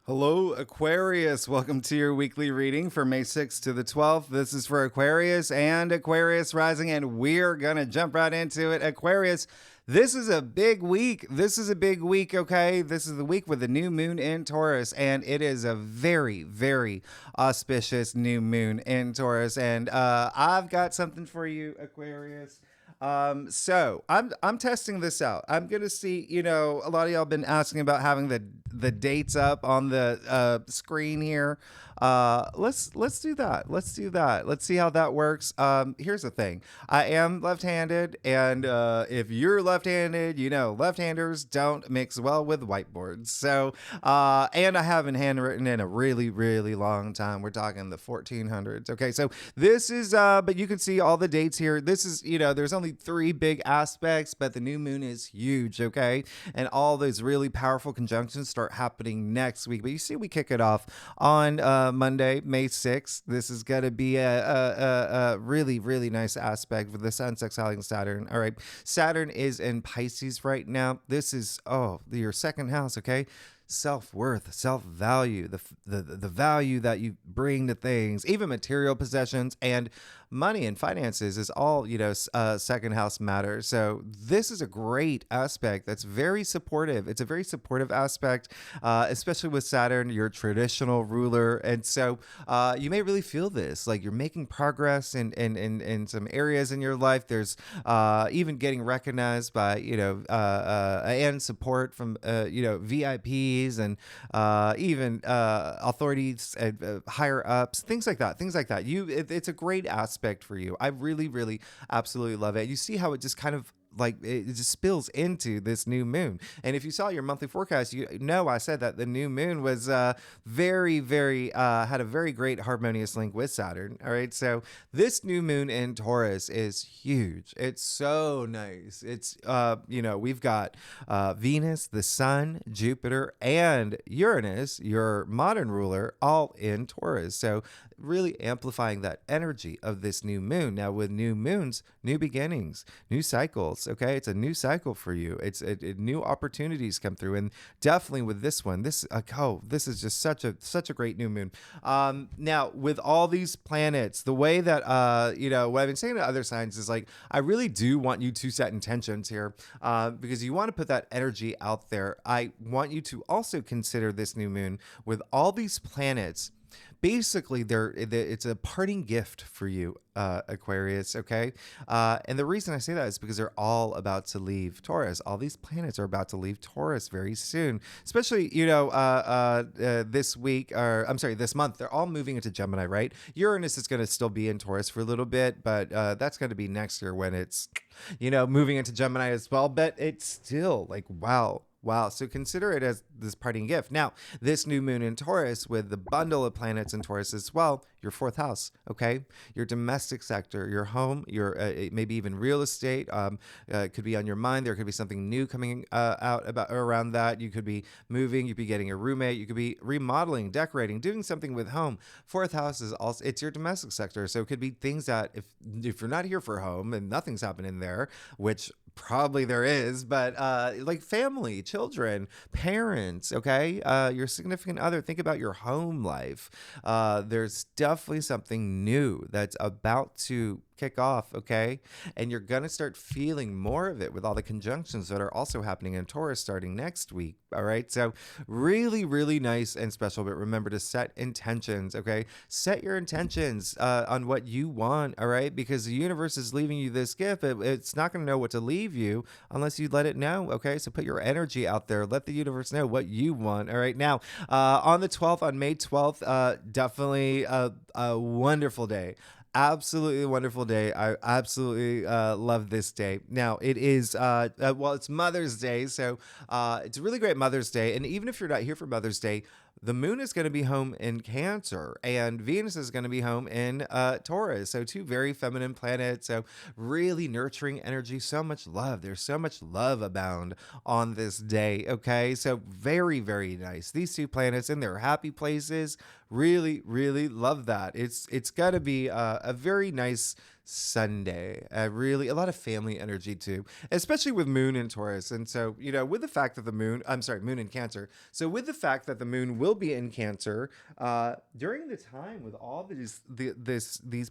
Hello, Aquarius. Welcome to your weekly reading for May 6th to the 12th. This is for Aquarius and Aquarius rising, and we're going to jump right into it. Aquarius, this is a big week. Okay? This is the week with the new moon in Taurus, and it is a very, very auspicious new moon in Taurus. And I've got something for you, Aquarius. So I'm testing this out. I'm gonna see. A lot of y'all been asking about having the dates up on the screen here. Let's do that. Let's do that. Let's see how that works. Here's the thing. I am left-handed, and if you're left-handed, left-handers don't mix well with whiteboards. So, and I haven't handwritten in a really, really long time. We're talking the 1400s. Okay, so this is, but you can see all the dates here. This is, there's only three big aspects, but the new moon is huge. Okay, and all those really powerful conjunctions start happening next week. But you see, we kick it off on Monday, May 6th. This is going to be a really, really nice aspect with the sun sextiling Saturn. All right. Saturn is in Pisces right now. This is, your second house. Okay. Self-worth, self-value, the value that you bring to things, even material possessions and money and finances is all, second house matters. So this is a great aspect that's very supportive. It's a very supportive aspect, especially with Saturn, your traditional ruler. And so you may really feel this, like you're making progress in some areas in your life. There's even getting recognized by, and support from, VIPs and even authorities, higher ups, things like that. It's a great aspect for you. I really, really, absolutely love it. You see how it just kind of it just spills into this new moon. And if you saw your monthly forecast, I said that the new moon was very, very had a very great harmonious link with Saturn. All right, so this new moon in Taurus is huge. It's so nice. It's we've got Venus, the Sun, Jupiter, and Uranus, your modern ruler, all in Taurus. So really amplifying that energy of this new moon. Now with new moons, new beginnings, new cycles. Okay, it's a new cycle for you. It's new opportunities come through, and definitely with this one, this is just such a great new moon. Now with all these planets, the way that what I've been saying to other signs is like I really do want you to set intentions here, because you want to put that energy out there. I want you to also consider this new moon with all these planets. Basically, it's a parting gift for you, Aquarius, okay? And the reason I say that is because they're all about to leave Taurus. All these planets are about to leave Taurus very soon, especially, this week, this month. They're all moving into Gemini, right? Uranus is going to still be in Taurus for a little bit, but that's going to be next year when it's, moving into Gemini as well. But it's still like, wow. So consider it as this parting gift. Now, this new moon in Taurus with the bundle of planets in Taurus as well, your fourth house, okay? Your domestic sector, your home, your maybe even real estate could be on your mind. There could be something new coming out around that. You could be moving, you could be getting a roommate, you could be remodeling, decorating, doing something with home. Fourth house is also, it's your domestic sector. So it could be things that if you're not here for home and nothing's happening there, which probably there is, but like family, children, parents, okay? Your significant other, think about your home life. There's definitely something new that's about to kick off, okay? And you're going to start feeling more of it with all the conjunctions that are also happening in Taurus starting next week, all right? So really, really nice and special, but remember to set intentions, okay? Set your intentions on what you want, all right? Because the universe is leaving you this gift. It's not going to know what to leave you unless you let it know, okay? So put your energy out there. Let the universe know what you want, all right? Now, on May 12th, definitely a wonderful day. Absolutely wonderful day. I absolutely love this day. Now, it is, it's Mother's Day, so it's a really great Mother's Day. And even if you're not here for Mother's Day, the moon is going to be home in Cancer and Venus is going to be home in Taurus. So two very feminine planets. So really nurturing energy, so much love. There's so much love abound on this day. Okay. So very, very nice. These two planets in their happy places. Really, really love that. It's going to be a very nice Sunday. Really, a lot of family energy too, especially with Moon in Taurus. And so, with the fact that Moon in Cancer. So, with the fact that the Moon will be in Cancer during the time with all these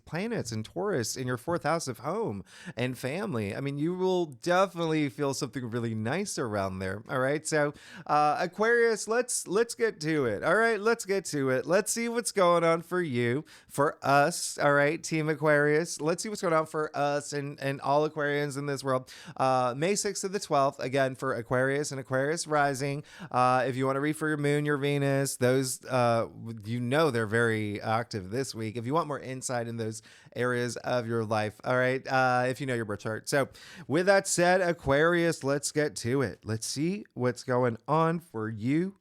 planets in Taurus in your fourth house of home and family, I mean, you will definitely feel something really nice around there. All right. So, Aquarius, let's get to it. All right. Let's get to it. Let's see what's going on for you, for us. All right. Team Aquarius. Let's see what's going on for us and all Aquarians in this world. May 6th to the 12th, again, for Aquarius and Aquarius rising. If you want to read for your moon, your Venus, those, they're very active this week. If you want more insight in those areas of your life, all right, if you know your birth chart. So with that said, Aquarius, let's get to it. Let's see what's going on for you.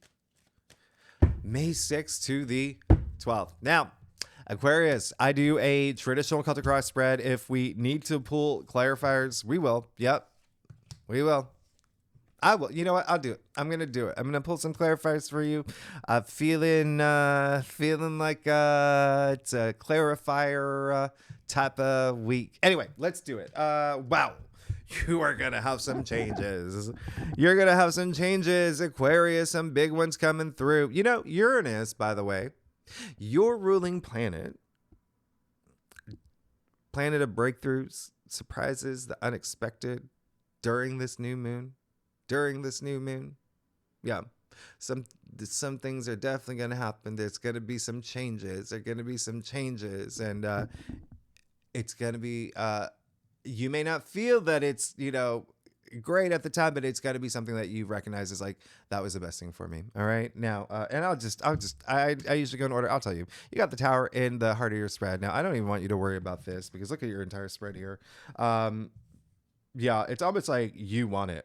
May 6th to the 12th. Now, Aquarius, I do a traditional Celtic cross spread. If we need to pull clarifiers, we will. Yep, we will. I will. You know what? I'll do it. I'm gonna do it. I'm gonna pull some clarifiers for you. Feeling like it's a clarifier type of week. Anyway, let's do it. Wow. You are going to have some changes. You're going to have some changes, Aquarius, some big ones coming through. Uranus, by the way, your ruling planet of breakthroughs, surprises, the unexpected during this new moon. Yeah. Some things are definitely going to happen. There's going to be some changes. And it's going to be... you may not feel that it's, great at the time, but it's got to be something that you recognize as like, that was the best thing for me. All right. Now, and I usually go in order. I'll tell you, you got the Tower in the heart of your spread. Now, I don't even want you to worry about this because look at your entire spread here. Yeah, it's almost like you want it.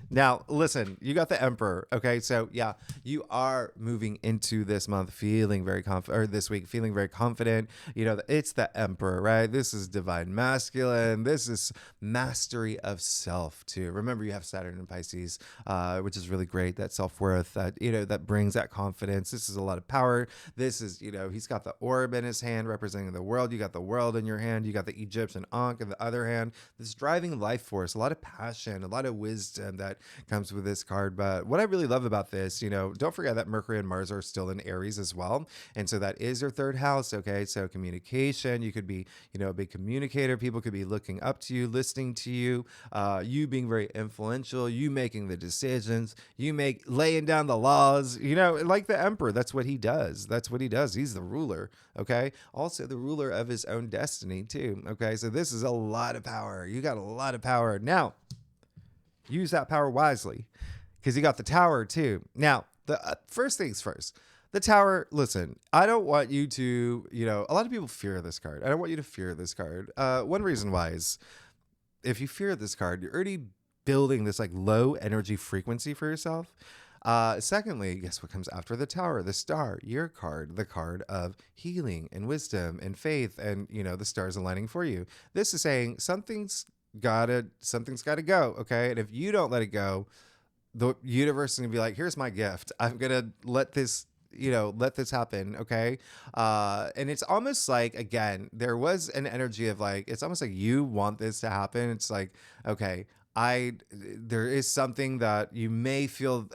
Now, listen, you got the Emperor. Okay, so yeah, you are moving into this month feeling very confident, or this week feeling very confident. It's the Emperor, right? This is divine masculine. This is mastery of self too. Remember, you have Saturn in Pisces, which is really great. That self-worth, that brings that confidence. This is a lot of power. This is, he's got the orb in his hand representing the world. You got the world in your hand. You got the Egyptian Ankh in the other hand. This driving life force, a lot of passion, a lot of wisdom that comes with this card. But what I really love about this, don't forget that Mercury and Mars are still in Aries as well. And so that is your third house. Okay. So communication, you could be, a big communicator. People could be looking up to you, listening to you, you being very influential, you making the decisions, laying down the laws, like the Emperor. That's what he does. He's the ruler. Okay. Also the ruler of his own destiny too. Okay. So this is a lot of power. You got a lot of power. Now, use that power wisely because you got the Tower too. Now, the first things first, the Tower, listen, I don't want you to, a lot of people fear this card. I don't want you to fear this card. One reason why is if you fear this card, you're already building this like low energy frequency for yourself. Secondly, guess what comes after the Tower? The Star, your card, the card of healing and wisdom and faith, and the stars aligning for you. This is saying something's gotta go. Okay. And if you don't let it go, the universe is gonna be like, here's my gift. I'm gonna let this happen. Okay. And it's almost like, again, there was an energy of like, it's almost like you want this to happen. It's like, okay, there is something that you may feel,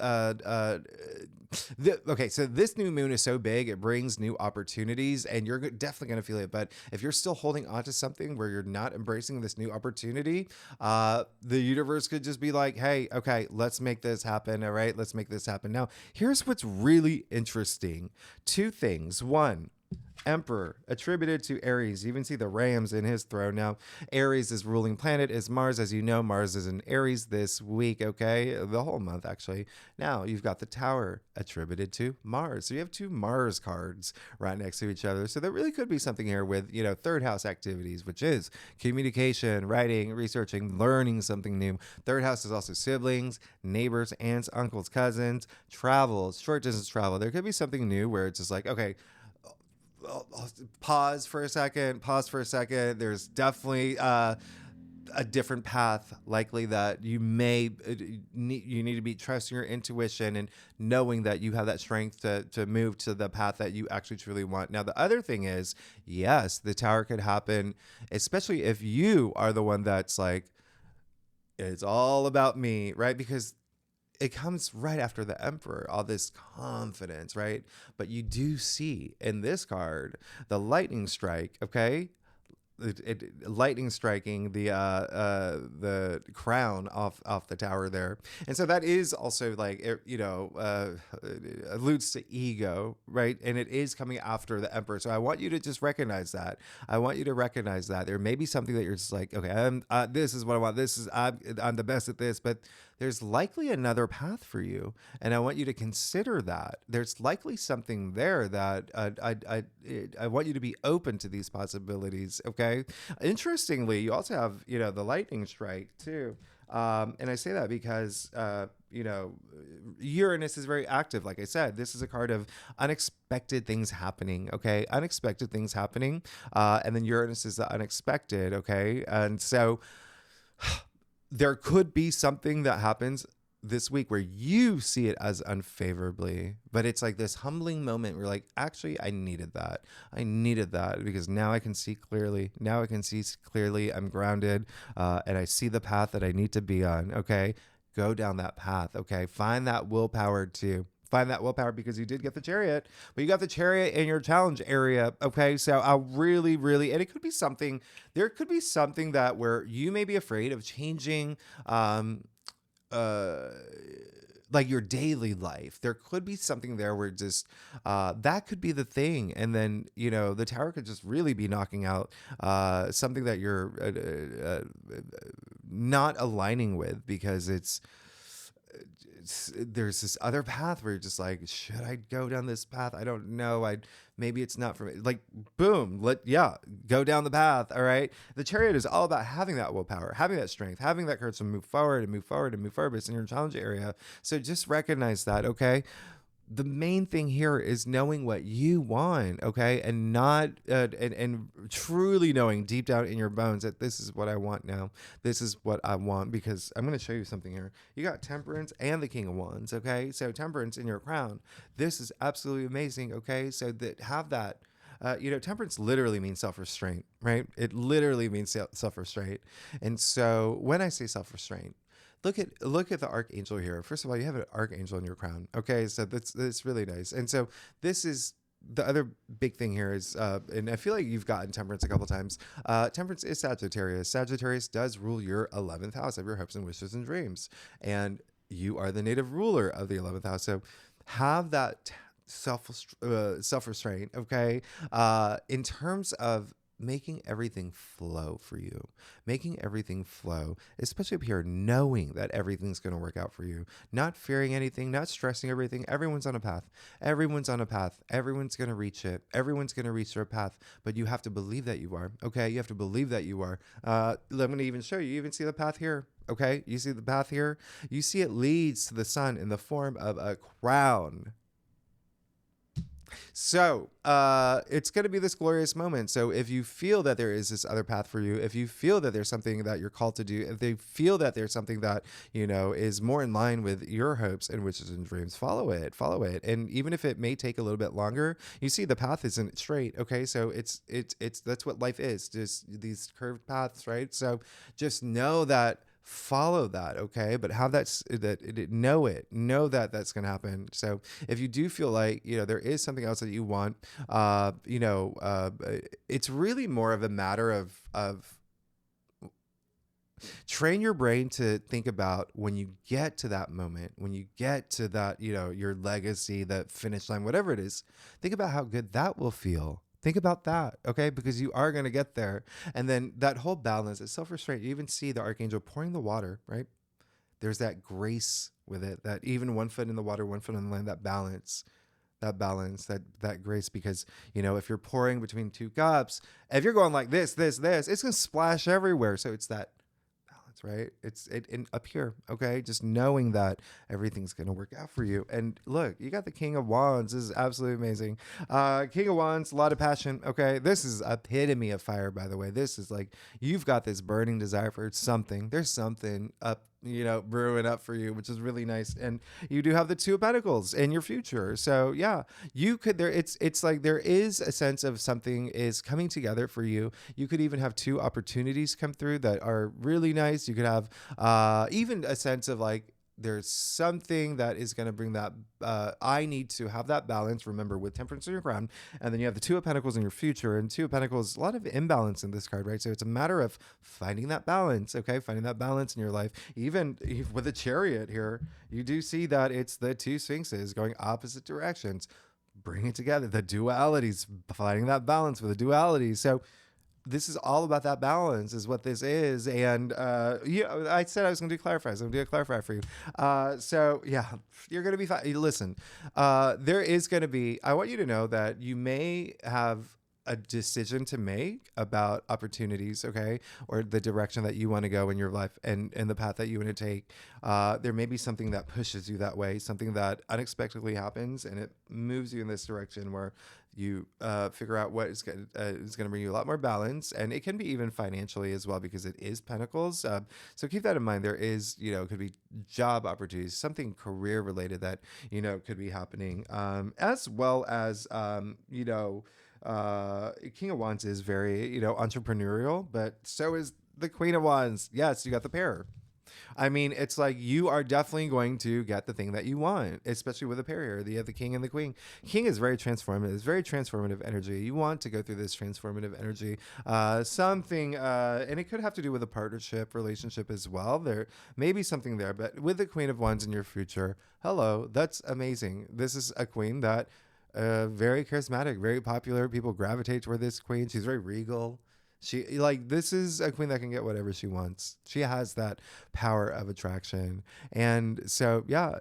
okay, so this new moon is so big, it brings new opportunities and you're definitely going to feel it. But if you're still holding on to something where you're not embracing this new opportunity, the universe could just be like, hey, okay, let's make this happen. All right, let's make this happen. Now, here's what's really interesting. Two things. One, Emperor attributed to Aries. You even see the Rams in his throne. Now, Aries' ruling planet is Mars. As you know, Mars is in Aries this week, okay? The whole month, actually. Now, you've got the Tower attributed to Mars. So you have two Mars cards right next to each other. So there really could be something here with, third house activities, which is communication, writing, researching, learning something new. Third house is also siblings, neighbors, aunts, uncles, cousins, travel, short distance travel. There could be something new where it's just like, okay, pause for a second. There's definitely a different path, likely that you may you need to be trusting your intuition and knowing that you have that strength to move to the path that you actually truly want. Now, the other thing is, yes, the Tower could happen, especially if you are the one that's like, it's all about me, right? Because it comes right after the Emperor, all this confidence, right? But you do see in this card the lightning strike, okay? Lightning striking the crown off the tower there, and so that is also like alludes to ego, right? And it is coming after the Emperor. So I want you to just recognize that. I want you to recognize that there may be something that you're just like, okay, this is what I want. I'm the best at this, but there's likely another path for you, and I want you to consider that. There's likely something there that I want you to be open to these possibilities. Okay. Interestingly, you also have the lightning strike too, and I say that because Uranus is very active. Like I said, this is a card of unexpected things happening. Okay, unexpected things happening, and then Uranus is the unexpected. Okay, and so there could be something that happens this week where you see it as unfavorably, but it's like this humbling moment where like, actually, I needed that. I needed that because now I can see clearly. Now I can see clearly. I'm grounded, and I see the path that I need to be on. Okay, go down that path. Okay, find that willpower to find that willpower, because you did get the Chariot, but you got the Chariot in your challenge area. Okay, so I really, really, and it could be something. There could be something that where you may be afraid of changing. Like your daily life, there could be something there where just that could be the thing, and then the Tower could just really be knocking out something that you're not aligning with, because there's this other path where you're just like, should I go down this path? I don't know. Maybe it's not for me. Like, boom, go down the path. All right. The Chariot is all about having that willpower, having that strength, having that courage to move forward and move forward and move forward. But it's in your challenge area. So just recognize that. Okay. The main thing here is knowing what you want, okay, and not and truly knowing deep down in your bones that this is what I want now. This is what I want, because I'm going to show you something here. You got Temperance and the King of Wands, okay? So Temperance in your crown. This is absolutely amazing, okay? So that have that. Temperance literally means self-restraint, right? It literally means self-restraint. And so when I say self-restraint, look at the archangel here. First of all, you have an archangel in your crown. Okay, so that's really nice. And so this is the other big thing here is, and I feel like you've gotten Temperance a couple times. Temperance is Sagittarius. Sagittarius does rule your 11th house of your hopes and wishes and dreams, and you are the native ruler of the 11th house. So have that self-restraint. Okay, in terms of making everything flow for you, making everything flow, especially up here, knowing that everything's going to work out for you, not fearing anything, not stressing everything. Everyone's on a path. Everyone's on a path. Everyone's going to reach it. Everyone's going to reach their path, but you have to believe that you are. Okay. You have to believe that you are. I'm going to even show you, even see the path here. Okay. You see the path here. You see it leads to the sun in the form of a crown. So it's going to be this glorious moment. So if you feel that there is this other path for you, if you feel that there's something that you're called to do, if they feel that there's something that, is more in line with your hopes and wishes and dreams, follow it. And even if it may take a little bit longer, you see the path isn't straight. Okay. So it's that's what life is, just these curved paths, right? So just know that, follow that, okay, but have know that that's going to happen. So if you do feel like there is something else that you want, it's really more of a matter of train your brain to think about when you get to that moment, when you get to that, your legacy, that finish line, whatever it is, think about how good that will feel. Think about that, okay? Because you are going to get there. And then that whole balance, is self-restraint. You even see the archangel pouring the water, right? There's that grace with it, that even 1 foot in the water, 1 foot on the land, that balance, that grace. Because, if you're pouring between two cups, if you're going like this, it's going to splash everywhere. So it's that balance. Wands, right? It's up here, okay? Just knowing that everything's going to work out for you. And look, you got the King of Wands. This is absolutely amazing. King of Wands, a lot of passion, okay? This is epitome of fire, by the way. This is like, you've got this burning desire for something. There's something up, brewing up for you, which is really nice. And you do have the Two of Pentacles in your future. So yeah, you could there. It's like there is a sense of something is coming together for you. You could even have two opportunities come through that are really nice. You could have even a sense of like, there's something that is going to bring that. I need to have that balance. Remember, with Temperance in your crown, and then you have the Two of Pentacles in your future, and Two of Pentacles, a lot of imbalance in this card, right? So it's a matter of finding that balance. Okay, finding that balance in your life. Even with a Chariot here, you do see that it's the two Sphinxes going opposite directions. Bring it together. The dualities, finding that balance with the dualities. So this is all about that balance is what this is. And I said I was going to do clarifiers. I'm going to do a clarifier for you. So yeah, you're going to be fine. Listen, there is going to be, I want you to know that you may have a decision to make about opportunities, okay, or the direction that you want to go in your life and the path that you want to take. There may be something that pushes you that way, something that unexpectedly happens, and it moves you in this direction where you figure out what is going to bring you a lot more balance, and it can be even financially as well because it is Pentacles. So keep that in mind. There is, it could be job opportunities, something career related that could be happening, as well as King of Wands is very entrepreneurial, but so is the Queen of Wands. Yes, you got the pair. I mean, it's like you are definitely going to get the thing that you want, especially with a pair here. You have the King and the Queen. King is very transformative. It's very transformative energy. You want to go through this transformative energy. And it could have to do with a partnership, relationship as well. There may be something there, but with the Queen of Wands in your future, hello, that's amazing. This is a queen that very charismatic, very popular. People gravitate toward this queen. She's very regal. This is a queen that can get whatever she wants. She has that power of attraction. And so, yeah,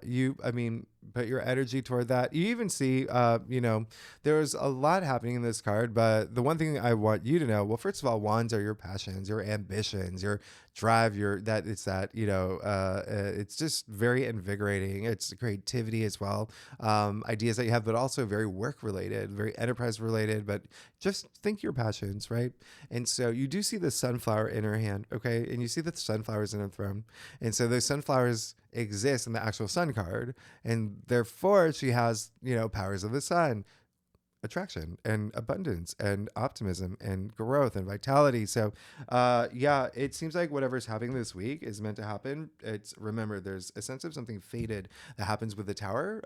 put your energy toward that. You even see, there's a lot happening in this card, but the one thing I want you to know, well, first of all, wands are your passions, your ambitions, your drive, it's just very invigorating. It's creativity as well. Ideas that you have, but also very work related, very enterprise related, but just think your passions, right? And so you do see the sunflower in her hand, okay? And you see the sunflowers in her throne. And so those sunflowers exist in the actual sun card. And therefore she has, powers of the sun, attraction and abundance and optimism and growth and vitality. So it seems like whatever's happening this week is meant to happen. Remember, there's a sense of something fated that happens with the tower,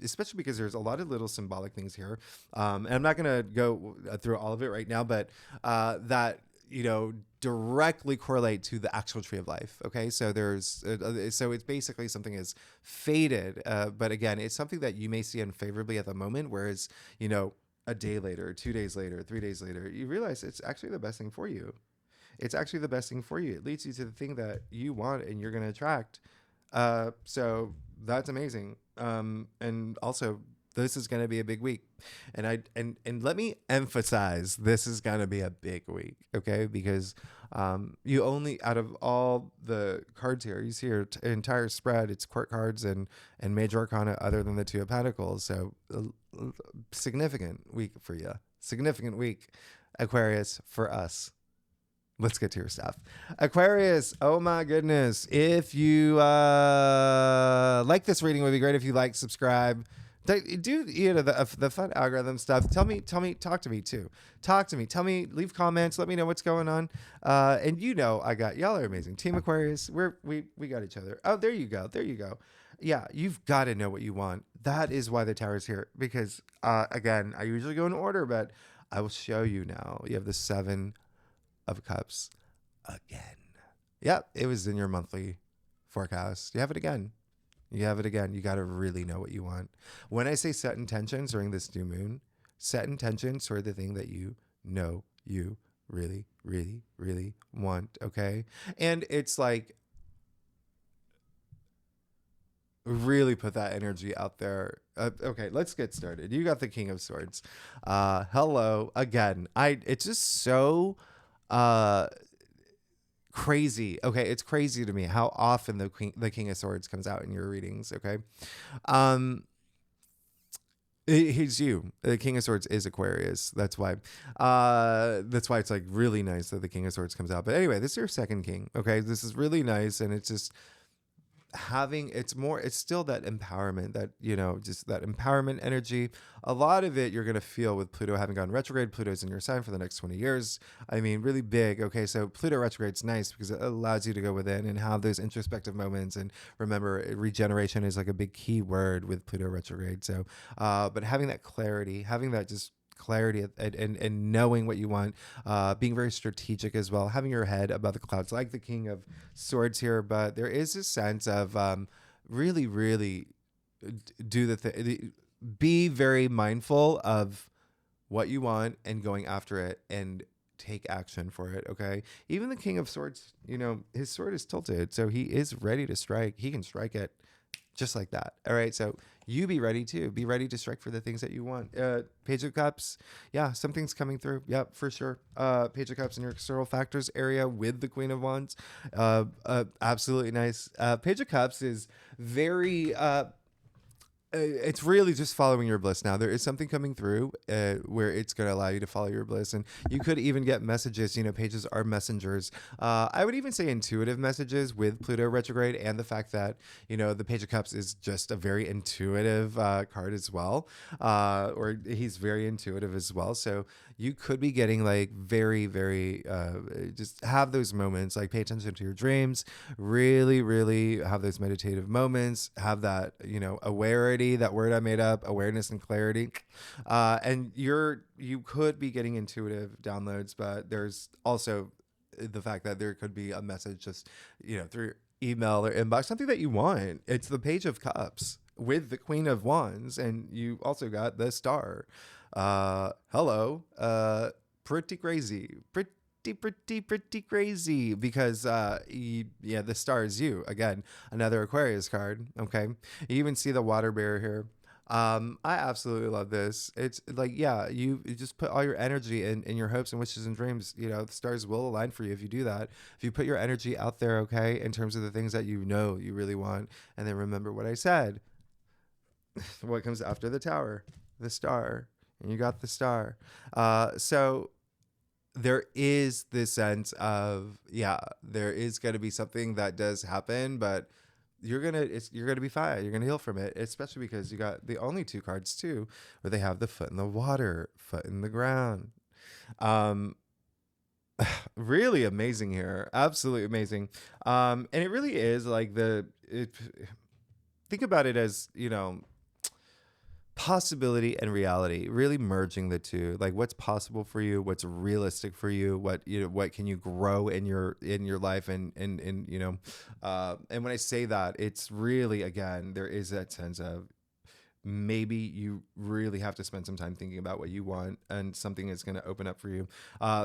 especially because there's a lot of little symbolic things here. And I'm not going to go through all of it right now, but that directly correlate to the actual tree of life. Okay, so so it's basically something is fated, but again, it's something that you may see unfavorably at the moment, whereas a day later, 2 days later, 3 days later, you realize it's actually the best thing for you. It's actually the best thing for you. It leads you to the thing that you want and you're going to attract. So that's amazing. And also, this is going to be a big week. And let me emphasize, this is going to be a big week, okay? Because you only, out of all the cards here, you see your entire spread, it's court cards and major arcana other than the Two of Pentacles. So significant week for you. Significant week, Aquarius, for us. Let's get to your stuff. Aquarius, oh my goodness. If you like this reading, it would be great if you like, subscribe. Do the fun algorithm stuff. Talk to me too. Talk to me. Tell me, leave comments. Let me know what's going on. And y'all are amazing. Team Aquarius, we got each other. Oh, there you go. Yeah, you've got to know what you want. That is why the tower's here. Because again, I usually go in order, but I will show you now. You have the Seven of Cups again. Yep, it was in your monthly forecast. You have it again. You got to really know what you want. When I say set intentions during this new moon, set intentions for the thing that you know you really, really, really want, okay? And it's like, really put that energy out there. Okay, let's get started. You got the King of Swords. Hello again. It's just so crazy. Okay, it's crazy to me how often the King of Swords comes out in your readings. Okay, um, he's you. The King of Swords is Aquarius. That's why. That's why it's like really nice that the King of Swords comes out. But anyway, this is your second king. Okay, this is really nice, and it's just it's still that empowerment, that just that empowerment energy. A lot of it you're going to feel with Pluto having gone retrograde. Pluto's in your sign for the next 20 years. I mean, really big. Okay, so Pluto retrograde's nice because it allows you to go within and have those introspective moments. And remember, regeneration is like a big key word with Pluto retrograde. So but having that clarity, having that just clarity, and knowing what you want, being very strategic as well, having your head above the clouds like the King of Swords here. But there is a sense of really do be very mindful of what you want and going after it and take action for it. Okay, even the King of Swords, his sword is tilted, so he is ready to strike. He can strike it just like that. All right, so you be ready too. Be ready to strike for the things that you want. Page of Cups, yeah, something's coming through. Yep, for sure. Page of Cups in your external factors area with the Queen of Wands. Absolutely nice. Page of Cups is very it's really just following your bliss. Now there is something coming through where it's going to allow you to follow your bliss, and you could even get messages. Pages are messengers. I would even say intuitive messages with Pluto retrograde, and the fact that the Page of Cups is just a very intuitive card as well, or he's very intuitive as well. So you could be getting like very just have those moments, like pay attention to your dreams, really have those meditative moments, have that awareness, that word I made up, awareness and clarity. And you could be getting intuitive downloads, but there's also the fact that there could be a message just, through your email or inbox, something that you want. It's the Page of Cups with the Queen of Wands, and you also got the Star. Hello. Pretty crazy. Pretty crazy, because the Star is you again, another Aquarius card. Okay, you even see the water bear here. I absolutely love this. It's like, you just put all your energy in your hopes and wishes and dreams. The stars will align for you if you do that. If you put your energy out there, okay, in terms of the things that you really want, and then remember what I said. What comes after the Tower? The Star. And you got the Star. So there is this sense of, there is going to be something that does happen, but you're gonna be fine. You're gonna heal from it, especially because you got the only two cards too, where they have the foot in the water, foot in the ground. Really amazing here, absolutely amazing. And it really is like think about it as possibility and reality, really merging the two, like what's possible for you, what's realistic for you, what can you grow in your life, and and when I say that, it's really, again, there is that sense of maybe you really have to spend some time thinking about what you want, and something is going to open up for you,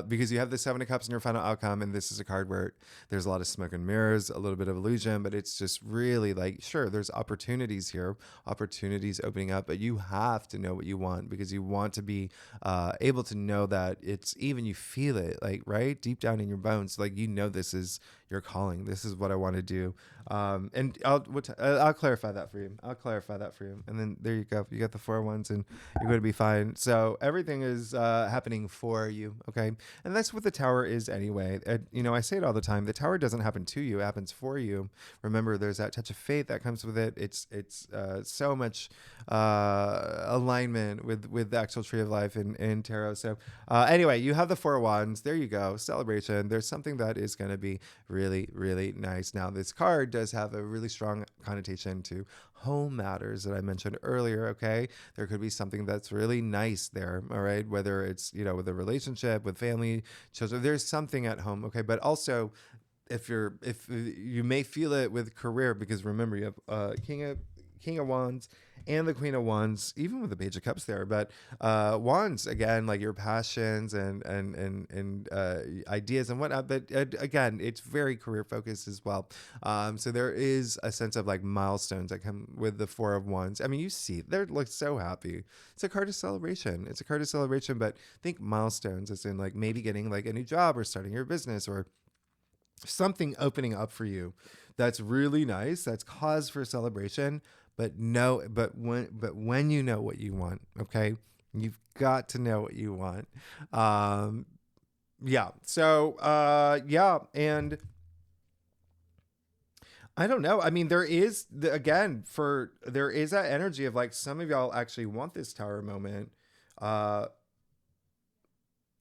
because you have the Seven of Cups in your final outcome, and this is a card where there's a lot of smoke and mirrors, a little bit of illusion, but it's just really like, sure, there's opportunities here, opportunities opening up, but you have to know what you want, because you want to be able to know that it's, even you feel it, like right deep down in your bones, like this is your calling, this is what I want to do. And I'll clarify that for you. And then there you go. You got the 4 ones, and you're going to be fine. So everything is happening for you. Okay. And that's what the Tower is anyway. I say it all the time. The Tower doesn't happen to you. It happens for you. Remember, there's that touch of fate that comes with it. It's so much alignment with the actual tree of life in tarot. So anyway, you have the 4 wands. There you go. Celebration. There's something that is going to be really nice. Now, this card does have a really strong connotation to home matters that I mentioned earlier. Okay, there could be something that's really nice there. All right, whether it's with a relationship, with family, children, there's something at home. Okay, but also if you may feel it with career, because remember, you have King of Wands and the Queen of Wands, even with the Page of Cups there. But Wands, again, like your passions and ideas and whatnot. But again, it's very career focused as well. So there is a sense of like milestones that come with the 4 of Wands. I mean, you see, they're like so happy. It's a card of celebration. But think milestones, as in like maybe getting like a new job or starting your business, or something opening up for you that's really nice, that's cause for celebration. But when you know what you want, okay, you've got to know what you want. Yeah. So yeah. And I don't know. I mean, there is there is that energy of like some of y'all actually want this tower moment. Uh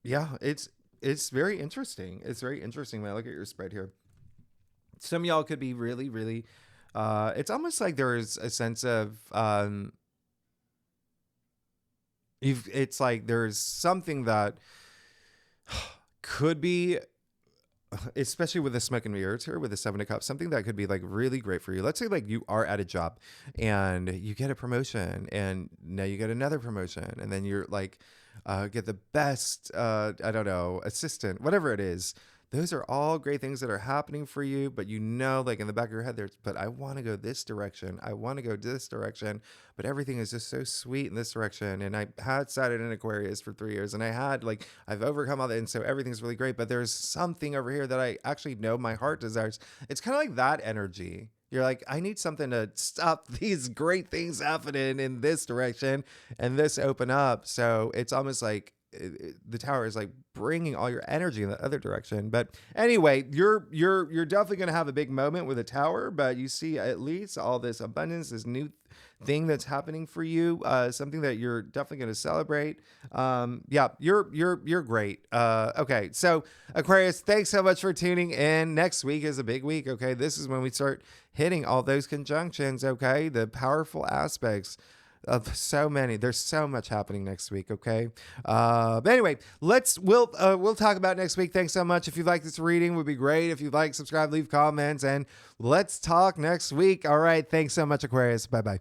yeah, it's very interesting. It's very interesting when I look at your spread here. Some of y'all could be really, really it's almost like there's a sense of it's like there's something that could be, especially with the smoke and mirrors here with the 7 of Cups, something that could be like really great for you. Let's say like you are at a job and you get a promotion and now you get another promotion and then you're like get the best I don't know, assistant, whatever it is. Those are all great things that are happening for you, but you know, like in the back of your head, but I want to go this direction. I want to go this direction, but everything is just so sweet in this direction. And I had Saturn in Aquarius for 3 years and I've overcome all that. And so everything's really great, but there's something over here that I actually know my heart desires. It's kind of like that energy. You're like, I need something to stop these great things happening in this direction and this open up. So it's almost like the tower is like bringing all your energy in the other direction. But anyway, you're definitely going to have a big moment with a tower, but you see at least all this abundance, this new thing that's happening for you, something that you're definitely going to celebrate. Yeah, you're great. Okay. So Aquarius, thanks so much for tuning in. Next week is a big week. Okay. This is when we start hitting all those conjunctions. Okay. The powerful aspects of so many. There's so much happening next week. Okay. But anyway, we'll talk about next week. Thanks so much. If you like this reading, would be great. If you'd like, subscribe, leave comments, and let's talk next week. All right. Thanks so much, Aquarius. Bye-bye.